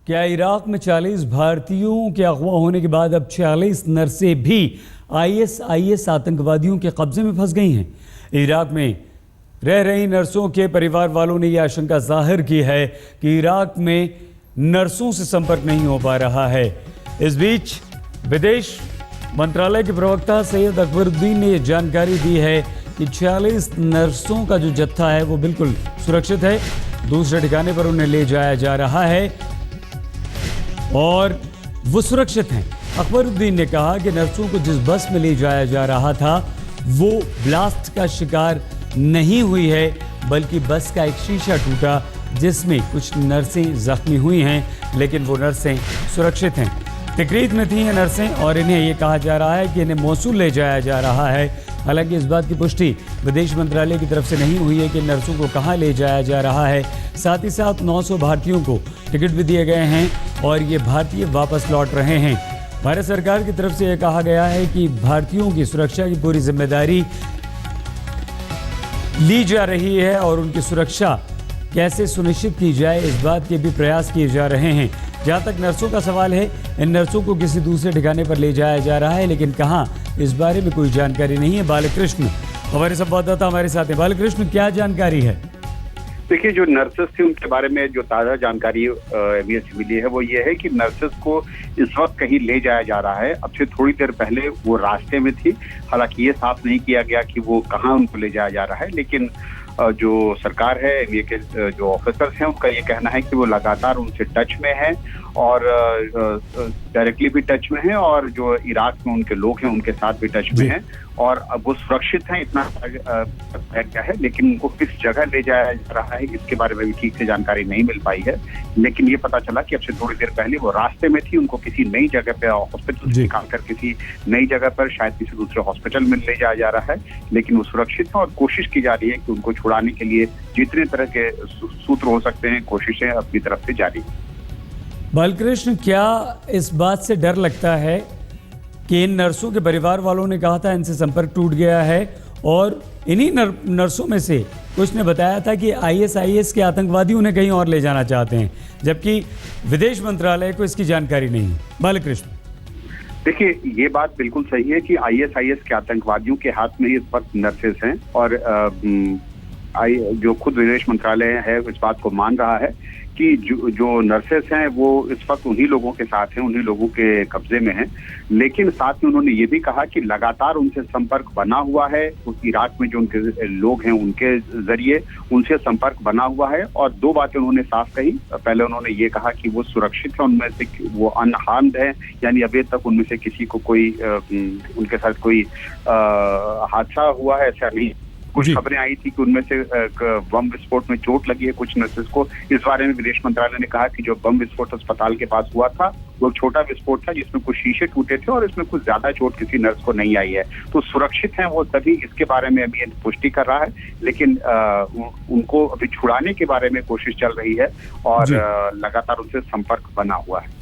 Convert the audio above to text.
क्या इराक में 40 भारतीयों के अगवा होने के बाद अब 46 नर्सें भी आईएसआईएस आतंकवादियों के कब्जे में फंस गई हैं? इराक में रह रही नर्सों के परिवार वालों ने यह आशंका जाहिर की है कि इराक में नर्सों से संपर्क नहीं हो पा रहा है। इस बीच विदेश मंत्रालय के प्रवक्ता सैयद अकबरुद्दीन ने यह जानकारी दी है कि 46 नर्सों का जो जत्था है वो बिल्कुल सुरक्षित है, दूसरे ठिकाने पर उन्हें ले जाया जा रहा है और वो सुरक्षित हैं। अकबरुद्दीन ने कहा कि नर्सों को जिस बस में ले जाया जा रहा था वो ब्लास्ट का शिकार नहीं हुई है, बल्कि बस का एक शीशा टूटा जिसमें कुछ नर्सें जख्मी हुई हैं, लेकिन वो नर्सें सुरक्षित हैं। तकरीर में थी ये नर्सें और इन्हें ये कहा जा रहा है कि इन्हें मोसूल ले जाया जा रहा है। हालांकि इस बात की पुष्टि विदेश मंत्रालय की तरफ से नहीं हुई है कि नर्सों को कहां ले जाया जा रहा है। साथ ही साथ 900 भारतीयों को टिकट भी दिए गए हैं और ये भारतीय वापस लौट रहे हैं। भारत सरकार की तरफ से यह कहा गया है कि भारतीयों की सुरक्षा की पूरी जिम्मेदारी ली जा रही है और उनकी सुरक्षा कैसे सुनिश्चित की जाए इस बात के भी प्रयास किए जा रहे हैं। जहां तक नर्सों का सवाल है, इन नर्सों को किसी दूसरे ठिकाने पर ले जाया जा रहा है, लेकिन कहां इस बारे में कोई जानकारी नहीं है। बालकृष्ण हमारे संवाददाता हमारे साथ हैं। बालकृष्ण, क्या जानकारी है? देखिए, जो नर्सेस थी उनके बारे में जो ताज़ा जानकारी अभी मिली है वो ये है कि नर्सेस को इस वक्त कहीं ले जाया जा रहा है। अब से थोड़ी देर पहले वो रास्ते में थी। हालांकि ये साफ नहीं किया गया कि वो कहाँ उनको ले जाया जा रहा है, लेकिन जो सरकार है, ये के जो ऑफिसर्स हैं, उनका ये कहना है कि वो लगातार उनसे टच में है और डायरेक्टली भी टच में है और जो इराक में उनके लोग हैं उनके साथ भी टच में हैं और अब वो सुरक्षित हैं, इतना क्या है। लेकिन उनको किस जगह ले जाया जा रहा है इसके बारे में भी ठीक से जानकारी नहीं मिल पाई है। लेकिन ये पता चला कि अब से थोड़ी देर पहले वो रास्ते में थी, उनको किसी नई जगह पे हॉस्पिटल से निकाल कर किसी नई जगह पर शायद किसी दूसरे हॉस्पिटल में ले जाया जा रहा है, लेकिन वो सुरक्षित है और कोशिश की जा रही है कि उनको छुड़ाने के लिए जितने तरह के सूत्र हो सकते हैं कोशिशें अपनी तरफ से जारी है। बालकृष्ण, क्या इस बात से डर लगता है कि इन नर्सों के परिवार वालों ने कहा था इनसे संपर्क टूट गया है और इन्हीं नर्सों में से कुछ ने बताया था कि आईएसआईएस के आतंकवादी उन्हें कहीं और ले जाना चाहते हैं, जबकि विदेश मंत्रालय को इसकी जानकारी नहीं है? बालकृष्ण, देखिए, ये बात बिल्कुल सही है कि आईएसआईएस के आतंकवादियों के हाथ में इस वक्त नर्सेस हैं और जो खुद विदेश मंत्रालय है इस बात को मान रहा है कि जो नर्सेस हैं वो इस वक्त उन्हीं लोगों के साथ हैं, उन्हीं लोगों के कब्जे में हैं। लेकिन साथ में उन्होंने ये भी कहा कि लगातार उनसे संपर्क बना हुआ है, उस इराक में जो उनके लोग हैं उनके जरिए उनसे संपर्क बना हुआ है। और दो बातें उन्होंने साफ कही। पहले उन्होंने ये कहा कि वो सुरक्षित है, उनमें से वो अनहार्म्ड है, यानी अभी तक उनमें से किसी को कोई उनके साथ कोई हादसा हुआ है ऐसा नहीं। कुछ खबरें आई थी कि उनमें से बम विस्फोट में चोट लगी है कुछ नर्सेस को। इस बारे में विदेश मंत्रालय ने कहा कि जो बम विस्फोट अस्पताल के पास हुआ था वो छोटा विस्फोट था जिसमें कुछ शीशे टूटे थे और इसमें कुछ ज्यादा चोट किसी नर्स को नहीं आई है, तो सुरक्षित हैं वो सभी। इसके बारे में अभी पुष्टि कर रहा है, लेकिन उनको अभी छुड़ाने के बारे में कोशिश चल रही है और लगातार उनसे संपर्क बना हुआ है।